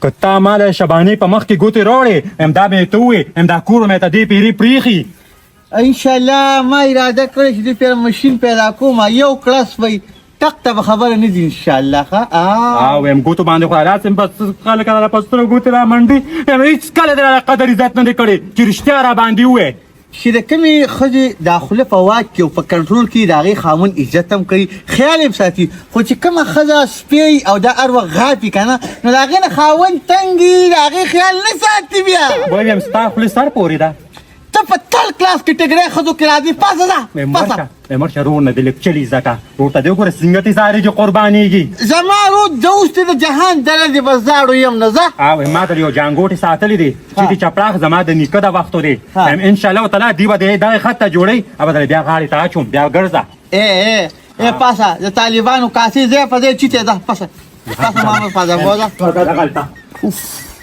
کتا مال شبانی په مخ کې ګوتې راوړې امدا به ته وې امدا کور مې ته دې پیری پریخي ان شاء الله ما اراده کړې چې دې پر ماشين پیدا کوم یو کلاس وای ټک ته خبره نه دي ان شاء الله او هم ګوتو باندې خو حالات هم بس خلک را پسترو ګوتې را منډي هم هیڅ کله د قدر عزت نه کړي چې رښتیا را باندې وې چې د کمی خځې داخله په واک کې او په کنټرول کې د هغې خاوند عزت هم کوي خیال یې ساتي خو چې کومه ښځه سپی او دا هر وخت غاپي که نه نو د هغې نه خاوند تنګي د هغې خیال نه ساتي بیا وایي هم ستا خولې سر پورې ده ته په تل کلاس کې ټګری ښځو کې راځي پاسه ځه پاسه مرشه رور نه دې لږ چلي زده ورور ته دې وګوره څنګه تې سارې چې قربانېږي زما رود زه اوس دې د جهان دله دې به زاړو یم نه ځه او ما ته یو جانګوټې ساتلی دی چې دې چپراخ زما د نیکه د وختو دی انشاءالله تعالی دوی به دغې خط ته جوړوي او به بیا غاړې ته اچوم بیا ګرځه ای پاسه د طالبانو کاسې ځای په ځای چیتې ده پاسه پاسه محمد فاضل بوځه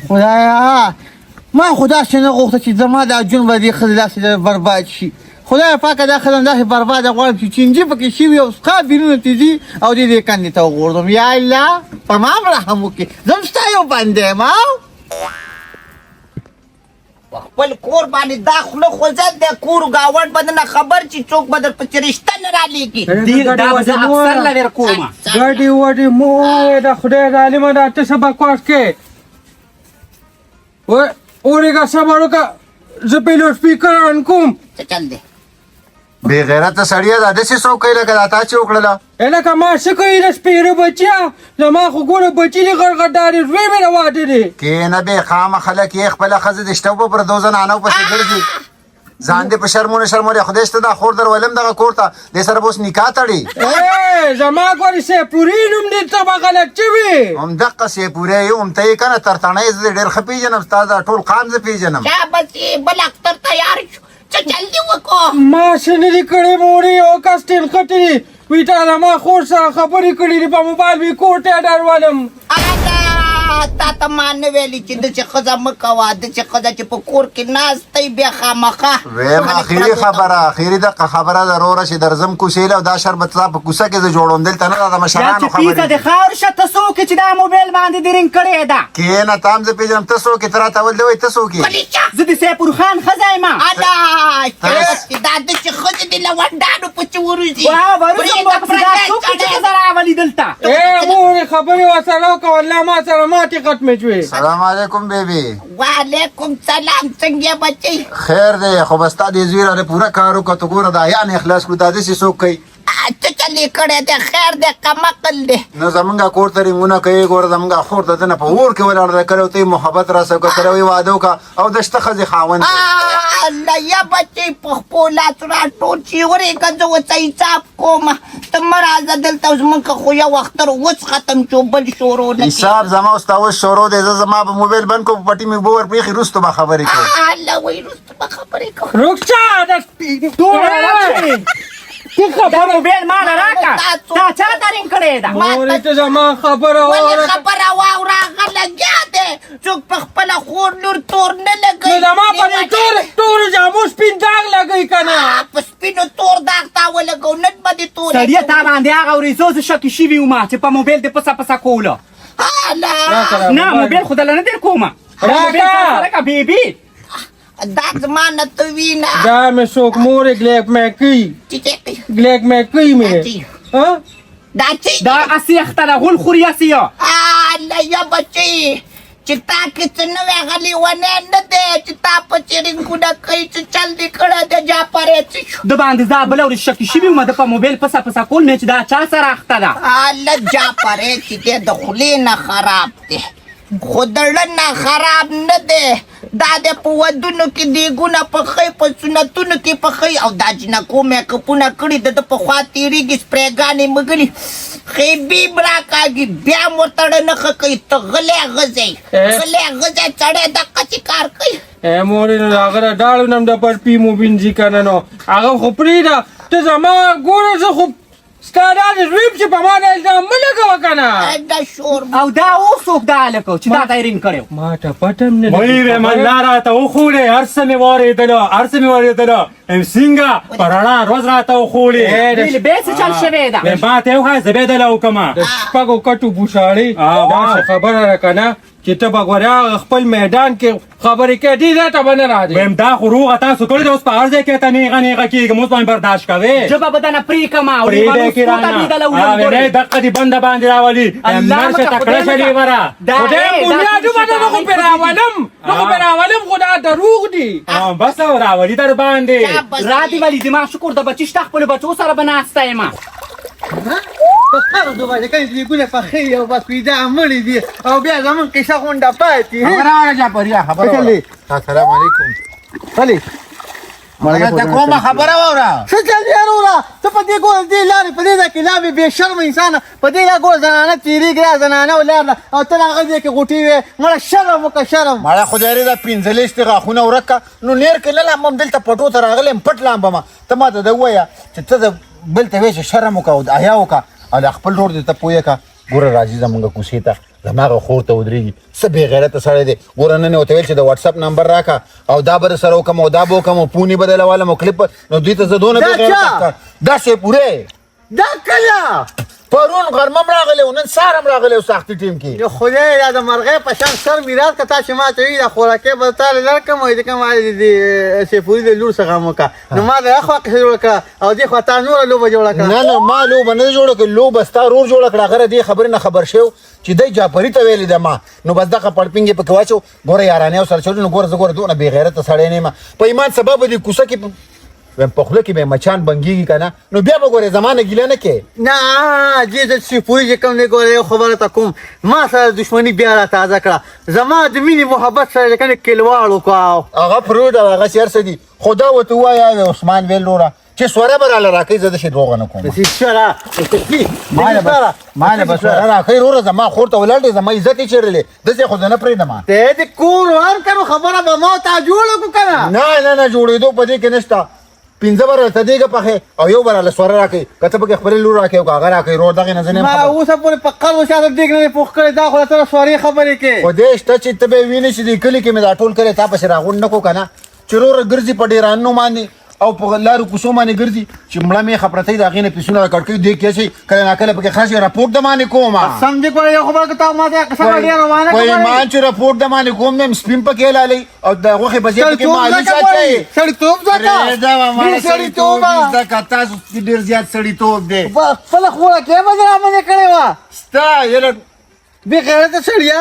خدایا ما خدا څه نه غوښته چې زما دا جون به دې ښځې داسې برباد شي خدای پاکه دا ښځه داسې برباده غواړم چې چینجي پکې شوي او ستا بینونه تې ځي او دې کندې ته وغورځم یا الله په ما هم رحم وکړي زه هم ستا یو بنده یم خپل کور باندې دا خوله خوځت دی کور ګاونډ به نه خبر چې څوک به در پسې رشته نه رالیږي دا به زه اکثر لرې کوم ګډې وډې مو د خدای ظالمه دا ته څه بکواس کې اورېږه صبر وکړه زه په لوډ سپیکر آن کوم څه چل دی بې غیرته سړیه دا داسې څوک کوي لکه دا تا چې وکړله لکه ما څه کوي د سپېره بچیا زما خو ګوره بچي دي غرغډارې زوی مې راواده دی کښېنه بې خامه خلک یې خپله ښځه د شته اوبه پر دو زنانو پسې ګرځي ځان دې په شرمونه شرمولې خدای شته دا خور در ولم دغه کور ته دې سره به اوس نکاح تړي زما ګورې سیپوري نوم دې ته به غلط شوي همدقه سیپوری یې هم ته یې که نه ترتڼۍ زه دې ډېر ښه پېژنم ستا دا ټول قام زه پېژنم چا بس بل اختر تیار شو څه جلدي وکړو ما څه نه دي کړی مورې یو کس ټېل خټې وي تا زما خور سره خبرې کړي دي په موبایل مې کور ته ډرولم تا ته ما نه ویلي چې داسې ښځه مه کوه داسې ښځه چې په کور کې ناسته وي بیا خامخا ویم اخري خبره اخري دقه خبره ده وروره چې درځم کوڅې له او دا شربت ستا په کوڅه کې زه جوړوم دلته نه ده د مشرانو پیزه د خاورې شه ته څوک یې چې دا موبایل باندې دې رنګ کړې ده کښېنه تا هم زه پېژنم ته څوک یې ته راته ول دی وایي ته څوک یې زه د سیپور خان ښځه یم دا داسې ښځې دې لونډانو پسې وروځي راولي دلته مورې خبرې ورسره وکړه والله ما سره ماتې ختمې شوې سلام علیکم بیبي وعلیکم سلام څنګه بچی خیر دی خو بس تا دې زوی راله پوره کار وکړه ته ګوره دا حیا نه اخلاص کړو دا داسې څوک کوي څه چلې کړی دی خیر دی کمقل دی نو زمونږ کور ته رنګونه کوي ګوره زمونږ خور ته ته نه په اور کې ولاړ ده کله ته یې محبت راسه وکړه کله یې واده وکړه او د شته ښځې خاوند دی الله یا بچی په خپلو لاسو راټول چې ورېږه زه اوس حساب کوم ته مه راځه دلته اوس موږ خو یو اختر اوس ختم شو بل شروع نه حساب زما اوس ته اوس شروع دی زه زما به موبایل بند کوم په پټي مې اوبه ورپرېښي وروسته به خبرې کوو الله وایي وروسته به خبرې کوو رخصه دا موبایل ما نه راکړه تا چا ته رنګ کړې ده مورې ته زما خبره ولې خبره واوره هغه لګیا دی څوک په خپله خور لور تور نه لګوي نو زما په دې تورو جامو سپین داغ لګوي که نه په سپینو تور داغ تا ولګو نن به دې تور سړیه تا باندې هغه ورېځو زه شکي شوي وم چې په موبایل دې پسه پسه کوله نه موبایل خو دله نه در کومه راکړه بیبي دا زما نه ته وینه دا مې څوک مورې ګلیک مې کوي ګلیک مې کوي مې دا چې دا اسې اخته ده غول خوري اسې الله یا بچی چې تا کې څه نوی غلیونی نه دی چې تا پسې رنګونه کوي څه چل دې کړی دی جاپرې څه شو د باندې زه بله ورځ شکي شوي وم د په موبایل پسه پسه کول مې چې دا چا سره اخته ده الله جاپرې چې دی د خولې نه خراب دی خو د زړه نه خراب نه دی دا د په ودونو کې دیګونه پخوي په سنتونو کې پخوي او دا جنکو میکاپونه کړي د په خوا تېرېږي سپرېګانې مګلي خیبیم راکاږي بیا هم ورته نه ښه کوي ته غلی غځئ غلی غځئ سړی دقسې کار کوي مورې نو د هغه د ډاړو نه هم د پرپي مو وینځي که نه نو هغه خو پرېږده ته زما ګوره زه خو ستا دا د زویم چې په ما دا الزام مه لګوه که نه دا شور او دا اوس څوک دا هلکه چې دا ته یې رنګ کړی ما ته پته هم نه وایي ملا راته وښولې هر څه مې واورېدله هر څه مې واورېدله څنګه په رڼا ورځ راته وښولې بیا څه چل شوی ده ما ته یې وښایه زه بیا دله وکړمه د شپږو کټو بوشاړې داسې خبره ده که نه چې ته به ګورې خپل میدان کې خبرې کوې دې ځای ته به نه راځې ویم دا خو روغه تاسو کړې ده اوس په هر ځای کې ته نیغه نیغه کېږم اوس باندې برداشت کوې ژبه به دنه پرېږدمه او پرېږدی کې رانه دقه دې بنده باندې راولي مرشه تکړه شه لیوره خدای بنیادو به نه خو پرې راولم نه خو پرې راولم خو دا دروغ دي بس راولي در باندې را دې ولي دماغ شکر د بچي شته خپلو بچو سره به ناسته یم هغه دوه کنه دې ګونه په خیر او بس پیدا مړی دي او بیا زمون قصه غونډه پاتې خبره جعفریا خبره السلام علیکم علي ته کومه خبره وره څه چل یارو ته په دې ګور دې لارې په دې کې لا به شرم انسان په دې لا ګور زنانه تیریږي زنانه ولر او ته هغه دې کې غوټي وي مړه شرم وک شرم مړه خدای دې پینځلېشت غاخونه ورکه نو نیر کې لاله مم دلته پټو ته راغلم پټ لامبما ته ما ته وایا چې ته بل ته وې شرم وک او حیا وک او خپل ور دې ته پوهه کا ګور راځي زمونږ کوسې ته زماغه خور ته ودرېږي څه بې غیرته سړی دی ګوره نن ورته ویل چې د وټساپ نمبر راکړه او دا به سره وکړم او دا به وکړم او پونې بدلوالم او کلیپ نو دوی ته زه دونه بې غیرته داسې پورې دا کله پرون غرمه راغلی او نن سهار هم راغلی او ساختي ټیم کې یو خدای دا د مرغې په شان سر میراث کتا چې ما ته وی دا خوراکې به تعالی لړکم او دې کوم دې سیفوري د لور څخه موکا نو ما دا خو کې جوړ کړ او دې خو تا نور لوبه جوړ کړ نه ما لوبه نه جوړ کړ لوبه ستا رور جوړ کړ غره دې خبر نه خبر شو چې دای جعفری ته ویلې ده ما نو بس دغه پړپینګ په کواچو ګوره یارانه او سره چور نو ګوره زګوره دونه بې غیرته سړی نه ما په ایمان سبب دې کوسه کې ویم په خوله کې به مچان بنګېږي که نه نو بیا به ګورې زما نه ګیله نه کې نه دې زه سیفوري چې کوم دی ګوره یو خبره ته کوم ما سره دښمني بیا را تازه کړه زما د مینې محبت سره کنه کلواړ وکړه هغه فرود او هغه سیر څه دي خدا ورته ووایه عثمان ویل وروره چې سوره به راله راکوي زه داسې دروغ نه کوم ماله به سوره راکوي وروره زما خور ته ولاړ دی زما عزت یې چیرلی داسې خو زه نه پرېږدم ته دې کور ورکړو خبره به ما تا جوړه کړو که نه نه جوړېدو په دې کې نشته پنځه به راته دیګه پخې او یو به راله سوره راکوي که ته پکې خپلې لور راکوې او که هغه راکوي رور دغې نه زه نه یم ما اوسه پورې په قرض شاته دیګ نه پوخ کړی دا خو سره سوارې خبرې کې خو دې شته چې ته به یې وینې چې دې کلي کې مې دا ټول کړی تا پسې راغونډ نه کړو که نه چې وروره ګرځي په ډېرانو باندې او په لارو کوڅو باندې ګرځي چې مړه مې خبره ته د هغې نه پیسونه راکړ کوي دې کې چې کله ناکله پکې خاص راپورټ د باندې کوم سمجې کوه یو خبره که تا ما ته قسم ډېر روانه کوئی مان چې راپورټ د باندې کوم مې سپین پکې لالی او د غوښې بجې پکې مالي ساتي سړیتوب سړیتوب تاسو ډېر زیات سړیتوب دی خپله خوراکې به دې رامنې کړې وه ستا یاره بې غیرته سړیه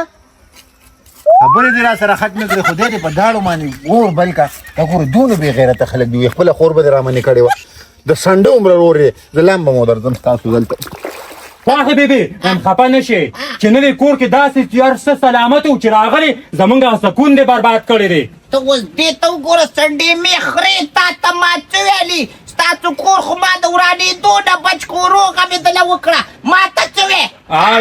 خبرې دې را سره ختمې کړې خدای دې په داړو باندې اور بل کا دا ګوره دونه بې غیرته خلک دي خپله خور به دې رامنې کړې وه د سنډه عمره رور یې زه لم به مو درځم ستاسو دلته واخې بیبي خفه نه شې چې نه دی کور کې داسې چې هر څه سلامت و چې راغلی زمونږ سکون دې برباد کړی دی ته اوس دې ته وګوره سنډې مې خرې تا ته ما څه ویلي ستاسو کور خو ما د ورانېدو نه بچ کو روغه مې دله وکړه ما ته څه وې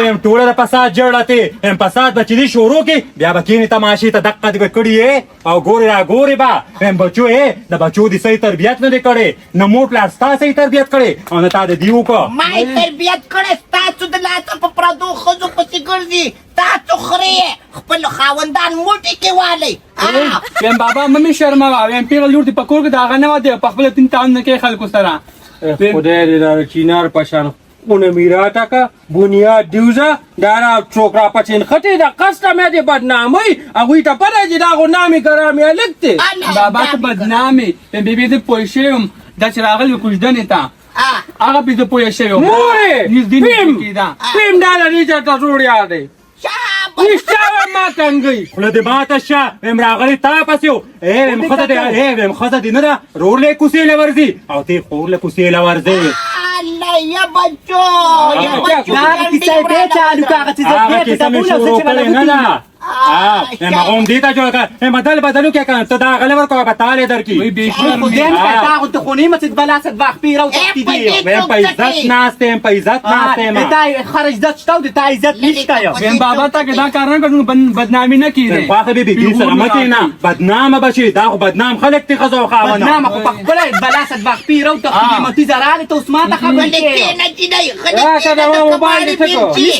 یم ټوله د فساد جوړه تې یم فساد به چې دې شروع کړي بیا به کښېنې تماشې ته دقه دې به کړي یې او ګورې را ګورې به یم بچو یې د بچو دې صحیح تربیت نه دی کړی نه مور پلار ستا صحیح تربیت کړی او نه تا د دې وکړه ما یې تربیت کړی ستاسو د لاسه په پردو ښځو پسې ګرځي تاسو خرې خپل خاوندان موټي کې والی ویم بابا مې شرموه ویم پیغله لور دې په کور کې د هغه نه وه په خپله تین تعامل نه کوي خلکو سره خدای دې دا چینار پشان خونه میراته که بنیاد دیوزه دا را څوک را پچین خټې د قصده مې د بدنامۍ هغوی ته پته چې دا خو نامې ګرامې هلک دی بابا ته بدنامې بیبي زه پوه شوی یم دا چې راغلی کوژدنې ته هغه پې زه پوه شوی یم مورې پیم دا لري چې ته زوړ یار دی رښتیا وایم ما تنګوي خوله دې ماته شه ویم راغلی تا پسې و ویم ښځه دې نه ده رور له کوڅې له ورځي او ته خور له کوڅې له ورځې الله یا بچو یا بچو هغه کیسه مې شروع کړې نه ده یم هغه هم دې ته جوړ کړه یم بدل بدلو کې که ته دا غله ورکوه به تالی درکړي ویم په عزت ناست یم په عزت ناست یم ویم بابا تا که دا کار نه کړو بدنامي نه کېږي خواښه بیبي دې سره مه کښېنه بدنامه به شي دا خو بدنام خلک دي ښځه او خاوند ولې کېنه چې دی خلک کېنه د موبایل دې پینچي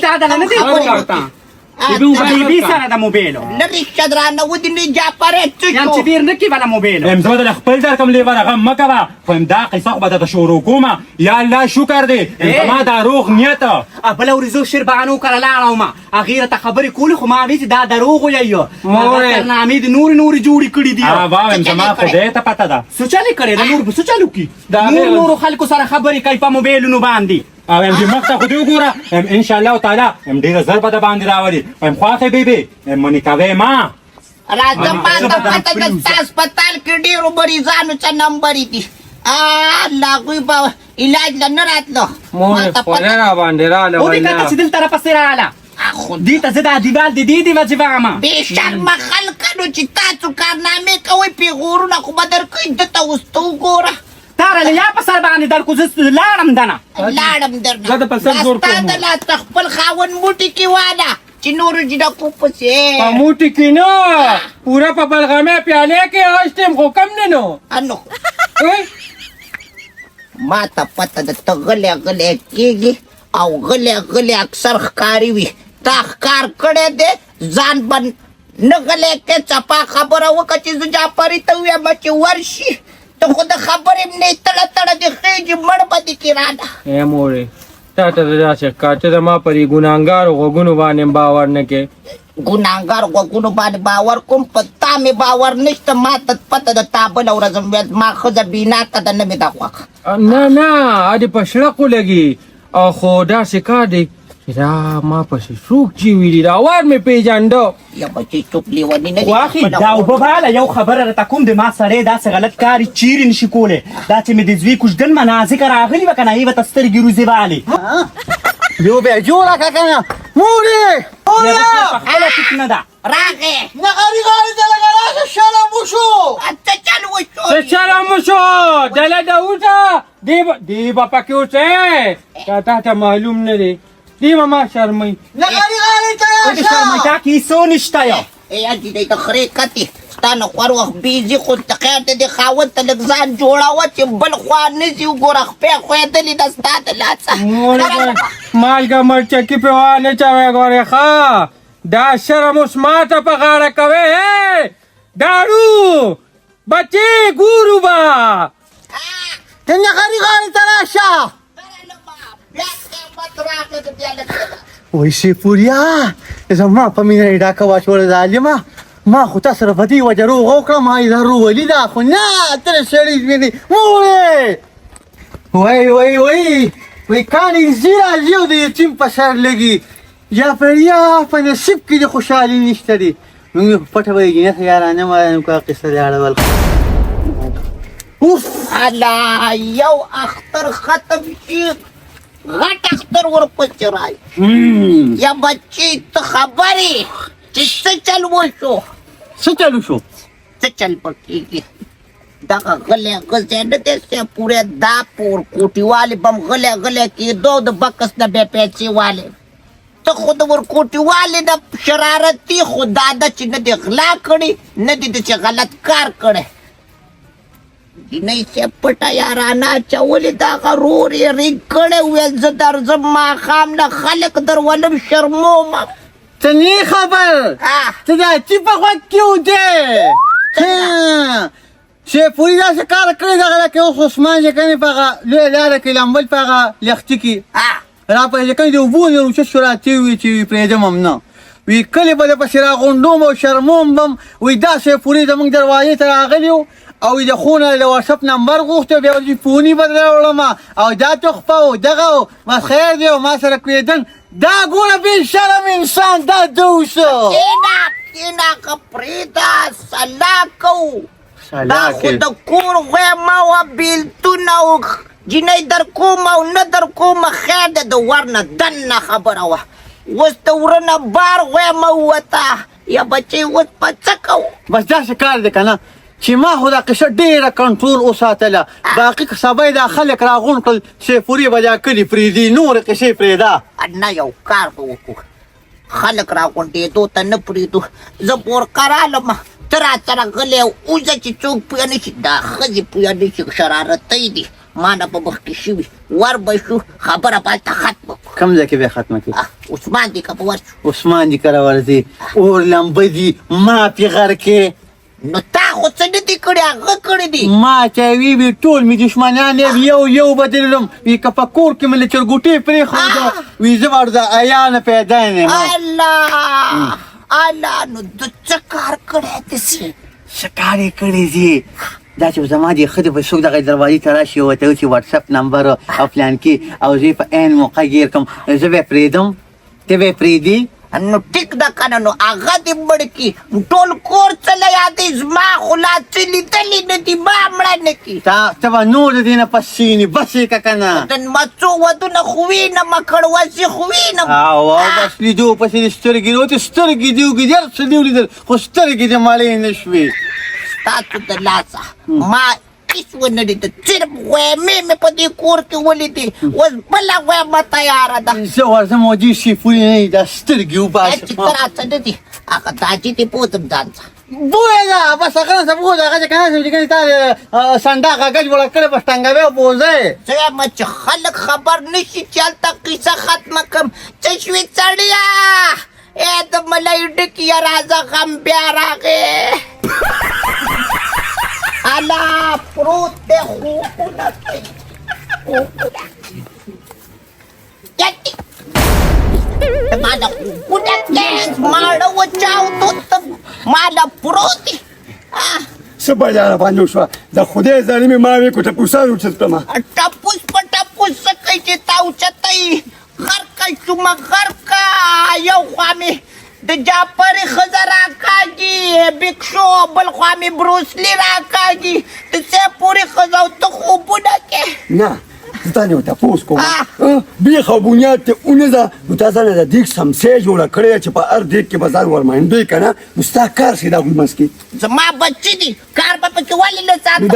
بیبي سره د موبایل لري شدرانه ودی جا پرې یم چې ډېر نه کې والا موبایل یم زه د خپل در کوم لیوه غم مه کوه خو یم دا قصه خو به درته شروع کومه یا الله شکر دی زما دا روغ نیت بله ورځ زه شعر بهانو کره لاړم هغې راته خبرې کولې خو ما وې چې دا دروغ ویایو کارنامې د نورې جوړې کړي دي وایم زما خدای ته پته ده څه چلې کړې ده نور به څه چلو کړي نورو خلکو سره خبرې کوي په موبایلونو باندې او یم چې مخ ته خو دې وګوره یم انشاءالله تعالی یم ډېره ژر به د باندې راولي یم خواښې بیبي یم منې کوې ما راځه ما ته پته ده ستا هسپتال کې ډېرو مریضانو څه نمبرې دي الله هغوی به علاج له نه راتلو مورې خولې را باندې راله او دې کته چې دلته راپسې راغله دې ته زه دا دیوال د دې دیوه چې واغمه بې شرمه خلکانو چې تاسو کارنامې کوئ پیغورونه خو به درکوئ دته اوس ته وګوره تاره یا په سر باندې در کو زه لاړم دنه لاړم درنه ستا د لا ته خپل خاوند موټي کې واده چې نورو جنکو پسې په موټي کې نه پوره په بلغمې پیالې کې غشتم خو کم نه نو انو ما ته پته ده ته غلی کېږي او غلی اکثر ښکاري وي تا ښکار کړی دی ځان به نه غلی کې چپا خبره وکړه چې زه جعفري ته ووایم چې ورشي ته خو د خبرې نه تړه د خېجې مړ به دې کې راده ای مورې تا ته داسې ښکار ته زما په دې ګناهګارو غوږونو باندې باور نه کې ګناهګار غوږونو باندې باور کوم په تا مې باور نشته ما ته پته ده تا بله ورځ ویل ما ښځه بیناکه ده نه مې ده خوښه نه ادې په شړقو لګي او خو داسې کار دی چې دا ما پسې څوک چې ویلي دا وار مې پېژانده یا بچې څوک لیوني نه خو اخي دا اوبه باله یو خبره راته کوم د ما سړی داسې غلط کاري چیرې نشي کولی دا چې مې د زوی کوژدن منازکه راغلي وه که نه یې به ته سترګې روزې والې یو بیا جوړه که که نه مورې خپله فتنه ده راغې نغري غاړې ته لږه راشه شرم وشو څه چل وشو څه چلم وشو ډله ده اوسه دی به پکې اوسې دا تا ته معلوم نه دی دی به ما شرموي نغري غاړې ته د راشه شرمېدا کیسو نشته یو ای اجي دی د خرې کتې ستا نه خور وخت بیزي خو ته خیر دی د خاوند ته لږ ځان جوړوه چې بل خوا نه ځي وګوره خپې خوېدلې ده ستا د لاسه مالګه مرچکي پې وانه چوې ګورې ښه دا شرم اوس ما ته په غاړه کوې داړو بچې ګورو به ته نغري غاړې ته راشه وای سیپوریا زما په مینه یې ډاکه واچوله ظالمه ما خو تا سره په دې وجه روغ وکړه ما یې دا روولي ده خو نه ته سړی وینې مورې وای کاڼي ځي راځي او د یتیم په سر لګي جعفریا په نصیب کې د خوشحالي نشته دی موږ په پټه وایي نه یارانه ما کا قصه دې اړول اوف الله یو اختر ختم شي غټ اختر ورپسې راشي یا بچې ته خبرې چې څه چل وشو څه چل وشو څه چل پکېږي دغه غلی غزی نه دی پورې دا پور کوټیوالې به هم غلی کېدو د بکس نه بیا پیسې والې ته خو د ورکوټیوالې د شرارتي خو دا ده چې نه دې غلا کړې نه دې د چې غلط کار کړی جینۍ صاحب پټه یارانه اچولې دغه رور یې ریږ کړی ویل زه درځم ماښام نه خلک در ولم شرمومه ته نه خبر ته دا چې په غوږ کې وځې سیپوري داسې کار کړی دغه لکه اوس عثمان چې کنې په هغه لویه لاره کې لمبل په هغه لښتي کې راپسې کنې د اوبو نه روچه شو راتېر وي چې پرېږدم هم نه وی کلي به درپسې راغونډوم او شرموم بم وی دا سیپوري زموږ دروازې ته راغلي وو او د خونه د واتساپ نمبر غوښته بیا ورته فوني به راوړم او دا تحفه و دغه و ما خیر دی او ما سره کېدل دا ګوره بې شرم انسان دا دوسه کېنه که پرېږده سلا کوو دا خو د کور غویمه وه بېلتونه و جینۍ در کوم او نه در کومه خیر دی د ور نه دننه خبره وه اوس د وره نه بار غویمه ووته یا بچې اوس په څه کوو بس داسې کار دی که نه چې ما خو دا قصه ډېره کنټرول وساتله باقي که سبا یې دا خلک راغونډ کړل سیفوري به دا کلي پرېږدي نورې قصې پرېږده نه یو کار به وکړو خلک راغونډېدو ته نه پرېږدو زه پورکرالم ته راسره غلی اوځه چې څوک پوه نه شي دا ښځې پوه نه شي شرارتۍ دي ما نه په مخکې شوي ور به شو خبره به هلته ختمه کړو کم ځای کې بیا ختمه کړي عثمان دې که په ورشو عثمان دي کره ورځي اور لمبه دي ما پې غر کې نو تا خو څه نه دي کړي هغه کړي دي ما ته وی ټول مې دشمنان یو بدللم وی که په کور کې مې له چرګوټۍ پرېښوده وی زه ورته عیا نه پیدا نه یم الله الله نو د څه کار کړی داسې څه کار یې کړی دي دا چې زما دې ښځې به څوک دغه دروازې ته راشي ورته وایي چې وټساپ نمبر او پلان کې او زه په عین موقع ګیر کړم زه به یې پرېږدم ته به یې پرېږدي نو ټیک ده که نه نو هغه دې مړ کړي ټول کور څه له یادې زما خو لا څه لیدلي نه دي ما مړه نه کړي ته به نور د دې نه پس شینې بس یې که که نه د مڅو ودونه خو وینم کړوسې خو وینم او بس لیدو پسې دې سترګې نو ته سترګې دې وګدي هر څه دې ولیدل خو سترګې دې مړې نه شوې ستاسو د لاسه ما هېڅ ونه لیدل صرف ویمې مې په دې کور کې ولیدې اوس بله ویمه تیاره ده زه ورځم او دې سیفونې نه دي دا سترګې وباسه چې ته راڅه نه دي هغه داجي دې پوتم ځان څه بوی ده بس هغه نه بوی ده هغه چې کنه چې تا سنډا کاغذ وړه کړې بس ټنګوي او بوزه زه یم چې خلک خبر نشي چې هلته قصه ختمه کړم څه شوې سړیه ای د ملۍ ډکیه راځه غم بیا راغې الا پروت دی خوبونه کوي خوبونه یادې ما له خوبونه کوي ماړه وچاودو ته ما له پروت دی څه بلا باندې وشوه د خدای ظالمې ما وې کو ټپوسان اوچت کړمه ټپوس په ټپوس څه کوي چې تا اوچتوي غرقه شومه غرقه یو خوا مې د جاپرې ښځه راکاږي بکشو بل خوا مې بروسلي راکاږي د سیپورې ښځه او ته خوبونه کې نه زه تا نه ورته تپوس کوم بیخ او بنیاد ته ونیزه نو تا ځانه د دیګ سمسې جوړه کړې چې په هر دیګ کې به ځان ورمایندوی که نه نو ستا کار شي دا ګل منځ کې زما بچي دي کار به پکې ولې نه ساتم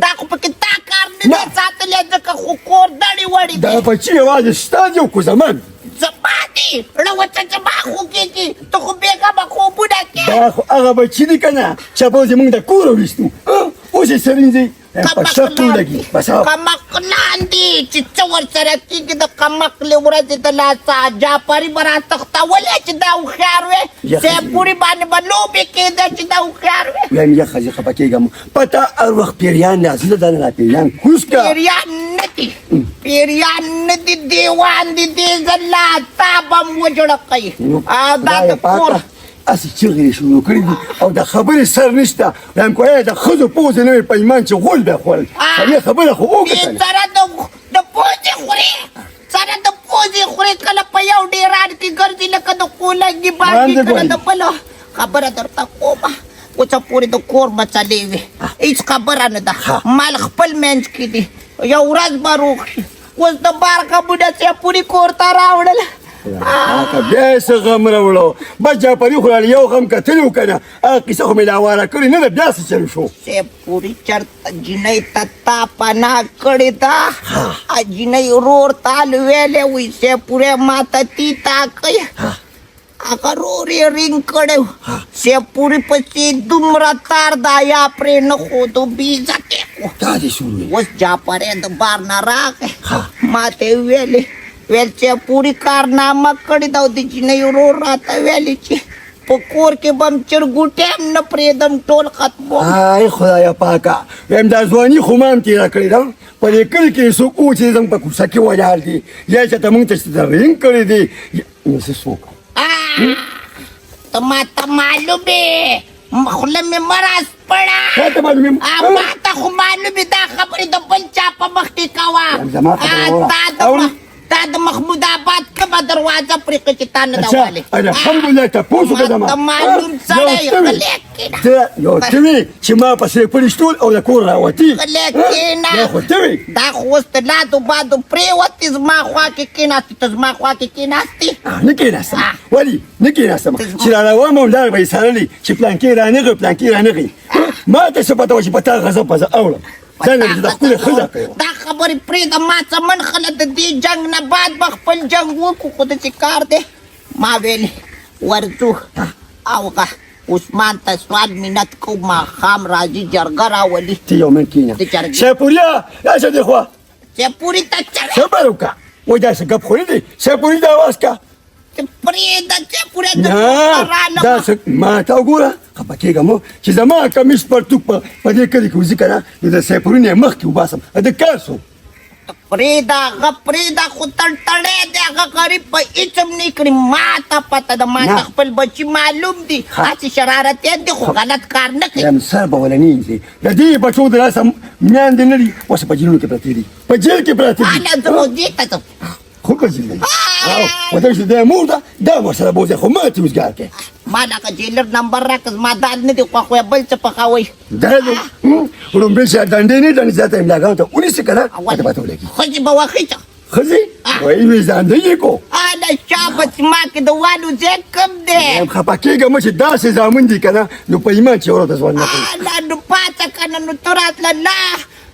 دا خو پکې تا کار نه دی ساتلی ځکه خو کور دړې وړې دا دي بچي یوازې ستا دي او کو زمان زما دي ړوڅه زما خو کېږي ته خو بېګا به خوبونه کې دا خو هغه بچي دي که نه چې به زموږ د کوره ویستو اوس یې سرینځي په شرط ولګي بس کمقلان دي چې څه ورسره کېږي د کمقلې ورځې د لاسه جاپري به راتښتولې چې دا هوښیار وې سیپوري باندې به لوبې کېده چې دا هوښیار وې وایم یخه زه خفه کېږم پته هر وخت پیریان دی زه دا نه را پیریان کوز که پیریان نه دي پیریان نه دي دیوان دي دې ځله تا به م وجړه کوي دا د کور اسې چغې شروع کړي دي او د خبرې سر نشته وایم کو د ښځو پوځې نه وي په ایمان چې غول به یې خوړل دې خبره خو وکړه سره د پوزې خورې سره د پوزې خورې کله په یو ډېران کې ګرځي لکه د کولنګي باندې کله د بله خبره درته کومه اوسه پورې د کور مسلې وې هېڅ خبره نه ده مال خپل منځ کې دي یو ورځ به روغ شي اوس د بار غمونه سیپوري کور ته راوړل بیا یې څه غم راوړو بس جاپري خو یو غم کتلي و که نه هغه کیسه خو مې لا واره کړې نه ده بیا څه چل شو سیپوري چېرته جینۍ ته تا پناه کړې ده جینۍ ورور تا لویلی وي سیپوري ما ته تیتا کوي هغه رور یې رینګ کړی و سیپوري پسې دومره تار دا یا پرې نه ښودو بېعزتې دا دې شروع اوس جاپری د بار نه راغی ما ته یې ویلې ویل چې پوری کارنامه کړې ده او د جینۍ ورور راته ویلې چې په کور کې به م چرګوټی هم نه پرېږدم ټول ختموم ای خدایه پاکه وایم دا ځواني خو ما هم تېره کړې ده په دې کلي کې څوک و چې زموږ په کوڅه کې ولاړ دي یا چې ته مونږ ته چې رینګ کړی دی نو څه څوک ته ما ته معلوم یې خوله مې مه راسپړه تا ته معلوم یم ما ته خو معلوم یې دا خبرې د بل چا په مخ کې کوه زما خبره تا د محمود آباد کومه دروازه پرې کړه چې تا نه ده والې الحمدلله تپوس وکړه زما ته معلوم سړی غلی کېنه ته یو ته وې چې ما پسې پړشتول او د کور راوتي غلی کېنه دا خو ته وې دا خو اوس ته لادو بادو پرېوتې زما خوا کې کېناستې ته زما خوا کې کېناستې نه کېناستم ولې نه کېناستم چې را روان وم لار به یې څارلې چې پلانکې رانغی پلانکې رانغی ما ته څه پته وه چې په تا غضب به زه اورم څنګه چې د ښکلې ښځه کوي دا خبرې پرېږده ما څه من خله د دې جنګ نه بعد به خپل جنګ وکړو خو داسې کار دی ما ویلې ورځو او عثمان ته سوال منت کوو ماښام راځي جرګه راولي ته یو منټ کښېنه سیپوریا راشه دې خوا سیپوري ته چوې صبر وکړه وای داسې ګپ خو نه دی سیپوري د اواز کا پرېږده چې پوره د نه داسې ما ته وګوره خفه کېږم مه چې زما کمیس پرتوک په دې کلي کې وځي که نه نو د سیپوري نه یې مخکې وباسم د کار سو پرېږده هغه پرېږده خو تړتړی دی هغه غریب په هېڅ هم نه کړي ما ته پته ده ما ته خپل بچي معلوم دي هسې شرارتیت دی خو غلط کار نه کوي سر به وله نه یې د دې بچو د لاسه میندې نه دي اوس په جیلونو کې پراته دي په جیل کې پراته دي انا زه مو دې ته ځم خو په جیل دی او ته چې د مور ده دا ورسره بوځي خو ما ته وزګار کې ما دغه جیلر نمبر راکړه زما داد نه دي خوښ بل څه پخوئ دا وړومبی چې ډنډې نه ډنډې زیاته املاګانو ته ونیسي که نه ته به ته ولګي ښځې به وخیچه ښځې وایي وي ځانده یې کو انا شابه ما کې د والو ځای کم دی خفه کېږه مه چې داسې زامن دي که نه نو په ایمان چې ورته ځوان نه کوي انا نو پاته که نه نو ته راتله نه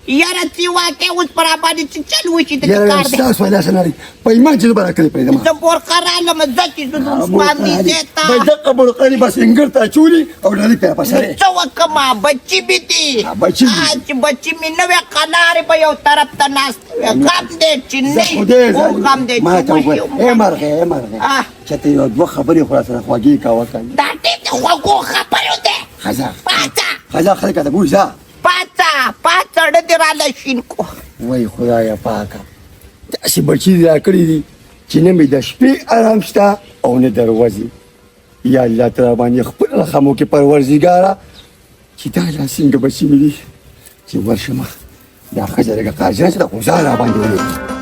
یاره چې واقع اوس پر راباندې چې چل وشي د یاره کار دی ستاسو ویلا څه نه دی په ایمان چې زه به راکړې پرېږدم زه بورقه رالم زه چې زه د عثمان نیزې ته به دغه بړقلي بس انګړ ته اچولي او ډالۍ ته یې پسرې څه وکړم بچي مې دي بچي مې چې بچي مې نه وې قنارې به یو طرف ته ناست وې غم دی چې نه او غم دی ما ته چې وګوره ای مرغې چې ته یو دوه خبرې خو راسره خوږې کوه که دا ډېر د خوږو خبرو دی ښځه پاڅه ښځه خلک ته بوځه پاڅه ډه دې راله شین کو وای خدایه پاکه داسې بچي دې راکړي دي چې نه مې د شپې ارام شته او نه د ورځې یا الله ته راباندې خپل رحم وکړې پروردګاره چې دا لا څنګه بچي مې دي چې ورشمه دا ښځه لږه قاضیان چې د خو ځان راباندې ولېږي